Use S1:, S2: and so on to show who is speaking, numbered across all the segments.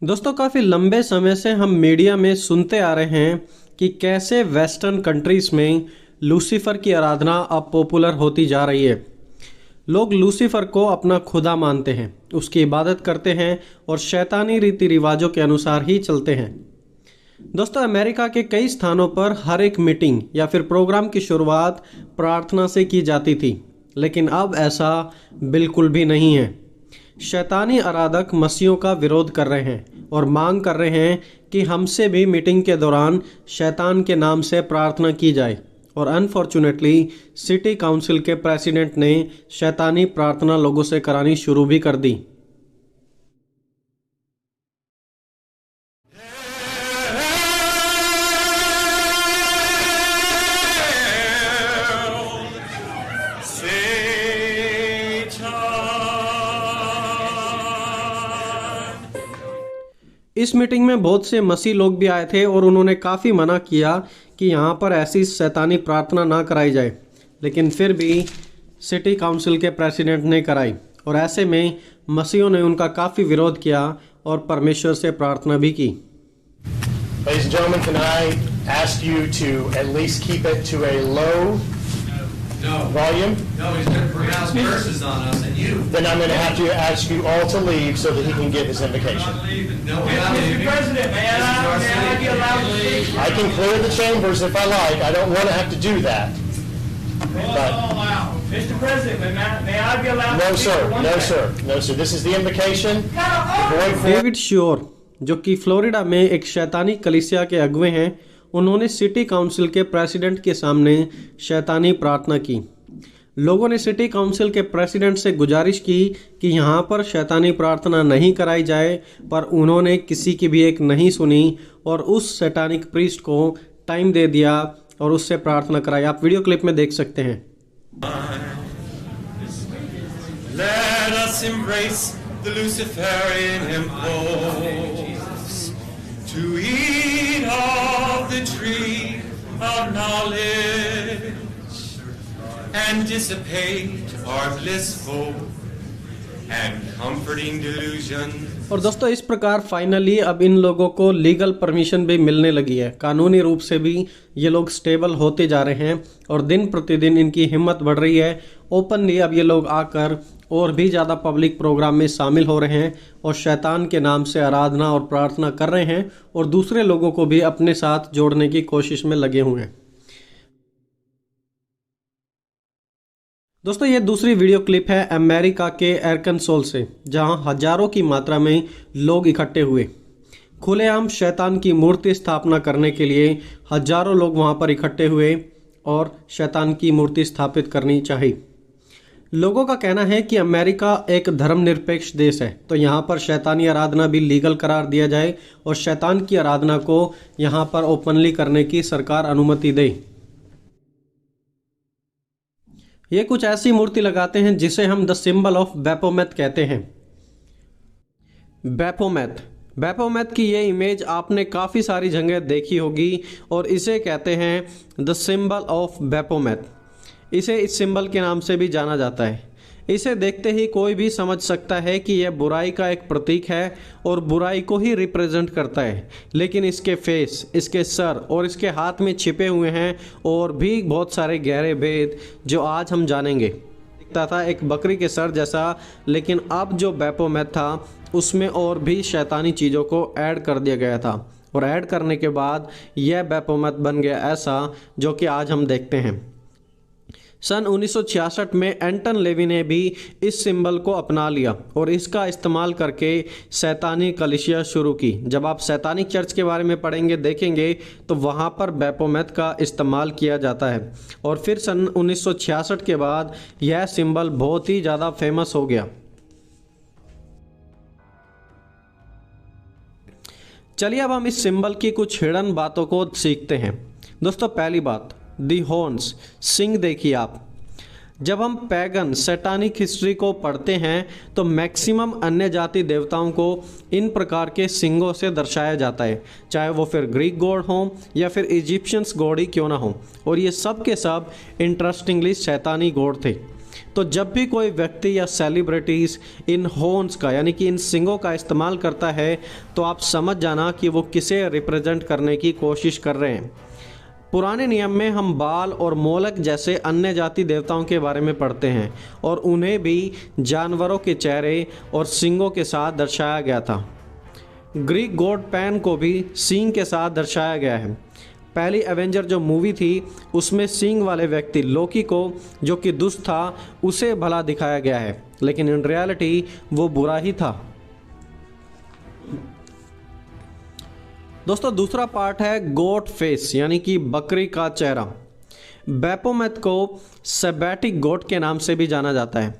S1: दोस्तों काफ़ी लंबे समय से हम मीडिया में सुनते आ रहे हैं कि कैसे वेस्टर्न कंट्रीज़ में लूसीफर की आराधना अब पॉपुलर होती जा रही है। लोग लूसीफर को अपना खुदा मानते हैं, उसकी इबादत करते हैं और शैतानी रीति रिवाजों के अनुसार ही चलते हैं। दोस्तों अमेरिका के कई स्थानों पर हर एक मीटिंग या फिर प्रोग्राम की शुरुआत प्रार्थना से की जाती थी, लेकिन अब ऐसा बिल्कुल भी नहीं है। शैतानी आराधक मसीहों का विरोध कर रहे हैं और मांग कर रहे हैं कि हमसे भी मीटिंग के दौरान शैतान के नाम से प्रार्थना की जाए। और अनफॉर्चुनेटली सिटी काउंसिल के प्रेसिडेंट ने शैतानी प्रार्थना लोगों से करानी शुरू भी कर दी। इस मीटिंग में बहुत से मसीह लोग भी आए थे और उन्होंने काफ़ी मना किया कि यहाँ पर ऐसी शैतानी प्रार्थना ना कराई जाए, लेकिन फिर भी सिटी काउंसिल के प्रेसिडेंट ने कराई और ऐसे में मसीहों ने उनका काफ़ी विरोध किया और परमेश्वर से प्रार्थना भी की।
S2: Ladies and gentlemen, can I ask you to at least keep it to a low volume?
S3: No, he's going to pronounce curses on us and you.
S2: Then I'm going to have to ask you all to leave so that he can give his invocation.
S3: No, we're not leaving.
S4: Mr. President, may I be allowed to speak?
S2: I can clear the chambers if I like. I don't want to have to do that.
S4: Mr. President, may I be allowed
S2: No,
S4: to speak
S2: sir.
S4: for one
S2: No,
S4: second?
S2: sir. No, sir. This is the invocation. Going forward.
S1: David sure जो कि Florida में एक शैतानी कलीसिया के अगुवे हैं, उन्होंने सिटी काउंसिल के प्रेसिडेंट के सामने शैतानी प्रार्थना की। लोगों ने सिटी काउंसिल के प्रेसिडेंट से गुजारिश की कि यहाँ पर शैतानी प्रार्थना नहीं कराई जाए, पर उन्होंने किसी की भी एक नहीं सुनी और उस शैतानिक प्रीस्ट को टाइम दे दिया और उससे प्रार्थना कराई। आप वीडियो क्लिप में देख सकते हैं।
S3: Let us embrace the Luciferian impulse to eat of the tree of knowledge and dissipate our blissful and comforting delusion.
S1: और दोस्तों इस प्रकार फाइनली अब इन लोगों को लीगल परमिशन भी मिलने लगी है। कानूनी रूप से भी ये लोग स्टेबल होते जा रहे हैं और दिन प्रतिदिन इनकी हिम्मत बढ़ रही है। ओपनली अब ये लोग आकर और भी ज़्यादा पब्लिक प्रोग्राम में शामिल हो रहे हैं और शैतान के नाम से आराधना और प्रार्थना कर रहे हैं और दूसरे लोगों को भी अपने साथ जोड़ने की कोशिश में लगे हुए हैं। दोस्तों ये दूसरी वीडियो क्लिप है अमेरिका के आर्कनसोल से, जहां हजारों की मात्रा में लोग इकट्ठे हुए। खुलेआम शैतान की मूर्ति स्थापना करने के लिए हजारों लोग वहां पर इकट्ठे हुए और शैतान की मूर्ति स्थापित करनी चाहिए। लोगों का कहना है कि अमेरिका एक धर्मनिरपेक्ष देश है, तो यहाँ पर शैतानी आराधना भी लीगल करार दिया जाए और शैतान की आराधना को यहाँ पर ओपनली करने की सरकार अनुमति दे। ये कुछ ऐसी मूर्ति लगाते हैं जिसे हम द सिंबल ऑफ बैपोमेट कहते हैं। बैपोमेट की ये इमेज आपने काफ़ी सारी जगह देखी होगी और इसे कहते हैं द सिंबल ऑफ बैपोमेट। इसे इस सिंबल के नाम से भी जाना जाता है। इसे देखते ही कोई भी समझ सकता है कि यह बुराई का एक प्रतीक है और बुराई को ही रिप्रेजेंट करता है, लेकिन इसके फेस, इसके सर और इसके हाथ में छिपे हुए हैं और भी बहुत सारे गहरे भेद जो आज हम जानेंगे। दिखता था एक बकरी के सर जैसा, लेकिन अब जो बैपोमेट था उसमें और भी शैतानी चीज़ों को ऐड कर दिया गया था और ऐड करने के बाद यह बैपोमेट बन गया ऐसा जो कि आज हम देखते हैं। सन 1966 में एंटन लेवी ने भी इस सिंबल को अपना लिया और इसका इस्तेमाल करके शैतानी कलीसिया शुरू की। जब आप शैतानिक चर्च के बारे में पढ़ेंगे, देखेंगे तो वहाँ पर बैपोमेट का इस्तेमाल किया जाता है और फिर सन 1966 के बाद यह सिंबल बहुत ही ज़्यादा फेमस हो गया। चलिए अब हम इस सिंबल की कुछ हिडन बातों को सीखते हैं। दोस्तों पहली बात, दी हॉर्न्स, सिंग देखिए आप। जब हम पैगन सैटानिक हिस्ट्री को पढ़ते हैं तो मैक्सिमम अन्य जाति देवताओं को इन प्रकार के सिंगों से दर्शाया जाता है, चाहे वो फिर ग्रीक गॉड हों या फिर इजिप्शियंस गॉड ही क्यों ना हो, और ये सब के सब इंटरेस्टिंगली शैतानी गॉड थे। तो जब भी कोई व्यक्ति या सेलिब्रिटीज़ इन हॉर्न्स का यानी कि इन सींगों का इस्तेमाल करता है तो आप समझ जाना कि वो किसे रिप्रेजेंट करने की कोशिश कर रहे हैं। पुराने नियम में हम बाल और मोलक जैसे अन्य जाति देवताओं के बारे में पढ़ते हैं और उन्हें भी जानवरों के चेहरे और सींगों के साथ दर्शाया गया था। ग्रीक गॉड पैन को भी सींग के साथ दर्शाया गया है। पहली एवेंजर जो मूवी थी उसमें सींग वाले व्यक्ति लोकी को, जो कि दुष्ट था, उसे भला दिखाया गया है, लेकिन इन रियलिटी वो बुरा ही था। दोस्तों दूसरा पार्ट है गोट फेस यानी कि बकरी का चेहरा। बैपोमेट को सेबैटिक गोट के नाम से भी जाना जाता है।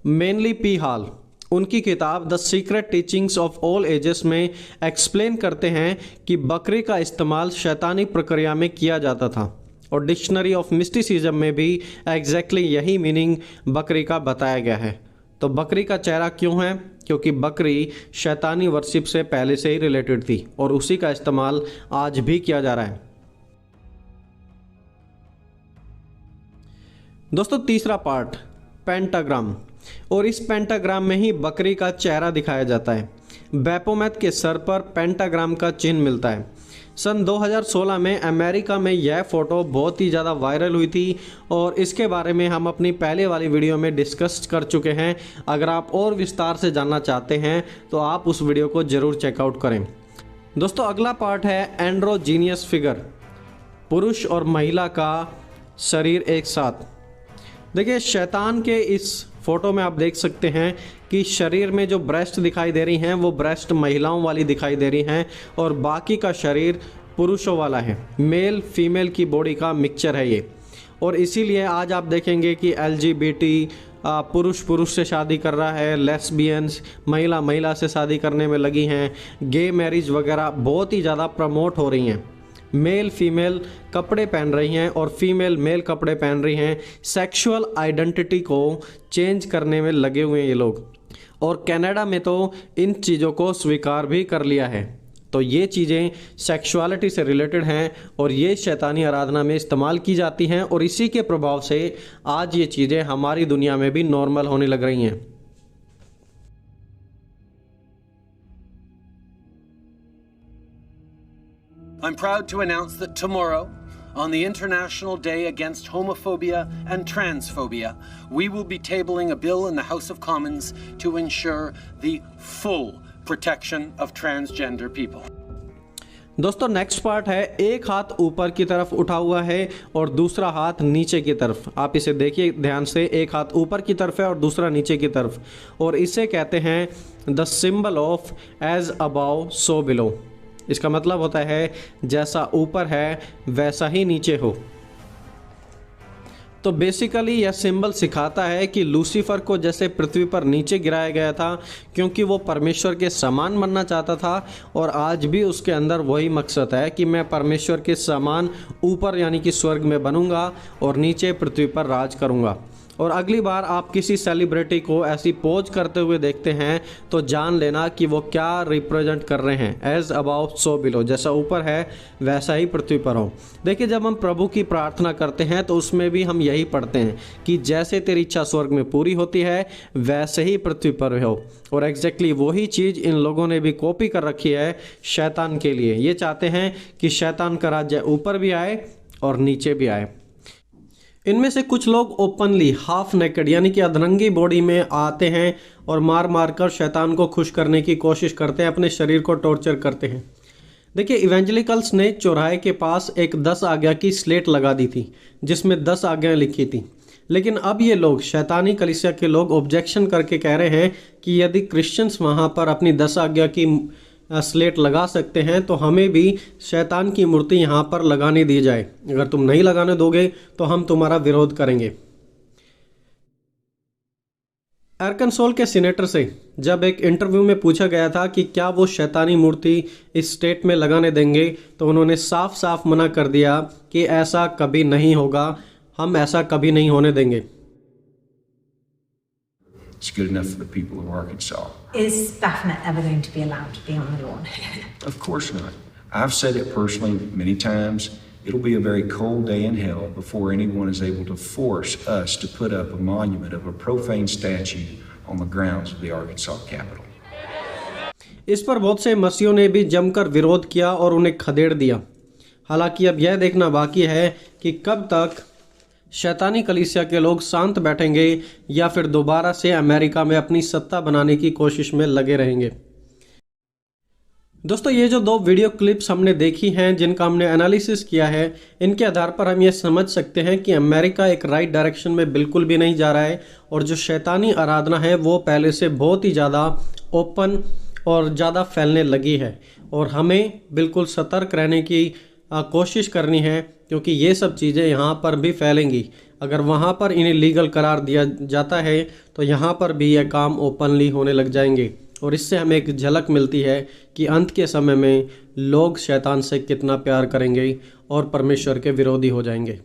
S1: मेनली पी हॉल उनकी किताब the secret teachings of all ages में एक्सप्लेन करते हैं कि बकरी का इस्तेमाल शैतानी प्रक्रिया में किया जाता था और डिक्शनरी ऑफ मिस्टिसिज्म में भी एग्जैक्टली यही मीनिंग बकरी का बताया गया है। तो बकरी का चेहरा क्यों है? क्योंकि बकरी शैतानी वर्शिप से पहले से ही रिलेटेड थी और उसी का इस्तेमाल आज भी किया जा रहा है। दोस्तों तीसरा पार्ट पेंटाग्राम, और इस पेंटाग्राम में ही बकरी का चेहरा दिखाया जाता है। बैपोमेट के सर पर पेंटाग्राम का चिन्ह मिलता है। सन 2016 में अमेरिका में यह फ़ोटो बहुत ही ज़्यादा वायरल हुई थी और इसके बारे में हम अपनी पहले वाली वीडियो में डिस्कस कर चुके हैं। अगर आप और विस्तार से जानना चाहते हैं तो आप उस वीडियो को ज़रूर चेकआउट करें। दोस्तों अगला पार्ट है एंड्रोजीनियस फिगर, पुरुष और महिला का शरीर एक साथ। देखिए शैतान के इस फोटो में आप देख सकते हैं कि शरीर में जो ब्रेस्ट दिखाई दे रही हैं वो ब्रेस्ट महिलाओं वाली दिखाई दे रही हैं और बाकी का शरीर पुरुषों वाला है। मेल फीमेल की बॉडी का मिक्सचर है ये, और इसीलिए आज आप देखेंगे कि LGBT पुरुष पुरुष से शादी कर रहा है, लेस्बियंस महिला महिला से शादी करने में लगी हैं, गे मैरिज वगैरह बहुत ही ज़्यादा प्रमोट हो रही हैं। मेल फीमेल कपड़े पहन रही हैं और फीमेल मेल कपड़े पहन रही हैं। सेक्सुअल आइडेंटिटी को चेंज करने में लगे हुए हैं ये लोग, और कनाडा में तो इन चीज़ों को स्वीकार भी कर लिया है। तो ये चीज़ें सेक्सुअलिटी से रिलेटेड हैं और ये शैतानी आराधना में इस्तेमाल की जाती हैं और इसी के प्रभाव से आज ये चीज़ें हमारी दुनिया में भी नॉर्मल होने लग रही हैं।
S5: I'm proud to announce that tomorrow, on the International Day Against Homophobia and Transphobia, we will be tabling a bill in the House of Commons to ensure the full protection of transgender people.
S1: दोस्तों next part है, एक हाथ ऊपर की तरफ उठा हुआ है और दूसरा हाथ नीचे की तरफ। आप इसे देखिए ध्यान से, एक हाथ ऊपर की तरफ है और दूसरा नीचे की तरफ, और इसे कहते हैं the symbol of as above so below. इसका मतलब होता है जैसा ऊपर है वैसा ही नीचे हो। तो बेसिकली यह सिंबल सिखाता है कि लूसीफर को जैसे पृथ्वी पर नीचे गिराया गया था क्योंकि वो परमेश्वर के समान बनना चाहता था, और आज भी उसके अंदर वही मकसद है कि मैं परमेश्वर के समान ऊपर यानी कि स्वर्ग में बनूंगा और नीचे पृथ्वी पर राज करूंगा। और अगली बार आप किसी सेलिब्रिटी को ऐसी पोज करते हुए देखते हैं तो जान लेना कि वो क्या रिप्रेजेंट कर रहे हैं। एज अबाउ सो बिलो, जैसा ऊपर है वैसा ही पृथ्वी पर हो। देखिए जब हम प्रभु की प्रार्थना करते हैं तो उसमें भी हम यही पढ़ते हैं कि जैसे तेरी इच्छा स्वर्ग में पूरी होती है वैसे ही पृथ्वी पर हो। और एग्जैक्टली वही चीज़ इन लोगों ने भी कॉपी कर रखी है शैतान के लिए। ये चाहते हैं कि शैतान का राज्य ऊपर भी आए और नीचे भी आए। इनमें से कुछ लोग ओपनली हाफ नेकेड यानी कि अधनंगी बॉडी में आते हैं और मार मार कर शैतान को खुश करने की कोशिश करते हैं, अपने शरीर को टॉर्चर करते हैं। देखिए इवेंजलिकल्स ने चौराहे के पास एक 10 आज्ञा की स्लेट लगा दी थी जिसमें 10 आज्ञाएं लिखी थी, लेकिन अब ये लोग शैतानी कलीसिया के लोग ऑब्जेक्शन करके कह रहे हैं कि यदि क्रिश्चियंस वहाँ पर अपनी 10 आज्ञा की स्लेट लगा सकते हैं तो हमें भी शैतान की मूर्ति यहाँ पर लगाने दी जाए। अगर तुम नहीं लगाने दोगे तो हम तुम्हारा विरोध करेंगे। आर्कनसोल के सीनेटर से जब एक इंटरव्यू में पूछा गया था कि क्या वो शैतानी मूर्ति इस स्टेट में लगाने देंगे तो उन्होंने साफ साफ मना कर दिया कि ऐसा कभी नहीं होगा, हम ऐसा कभी नहीं होने देंगे।
S6: It's good enough for the people of Arkansas.
S7: Is Baphomet ever going to be allowed to be on the lawn?
S6: Of course not. I've said it personally many times. It'll be a very cold day in hell before anyone is able to force us to put up a monument of a profane statue on the grounds of the Arkansas Capitol.
S1: इस पर बहुत से मसीहों ने भी जमकर विरोध किया और उन्हें खदेड़ दिया। हालांकि अब यह देखना बाकी है कि कब तक शैतानी कलीसिया के लोग शांत बैठेंगे या फिर दोबारा से अमेरिका में अपनी सत्ता बनाने की कोशिश में लगे रहेंगे। दोस्तों, ये जो 2 वीडियो क्लिप्स हमने देखी हैं, जिनका हमने एनालिसिस किया है, इनके आधार पर हम ये समझ सकते हैं कि अमेरिका एक राइट डायरेक्शन में बिल्कुल भी नहीं जा रहा है और जो शैतानी आराधना है वो पहले से बहुत ही ज़्यादा ओपन और ज़्यादा फैलने लगी है और हमें बिल्कुल सतर्क रहने की कोशिश करनी है, क्योंकि ये सब चीज़ें यहाँ पर भी फैलेंगी। अगर वहाँ पर इन्हें लीगल करार दिया जाता है तो यहाँ पर भी यह काम ओपनली होने लग जाएंगे और इससे हमें एक झलक मिलती है कि अंत के समय में लोग शैतान से कितना प्यार करेंगे और परमेश्वर के विरोधी हो जाएंगे।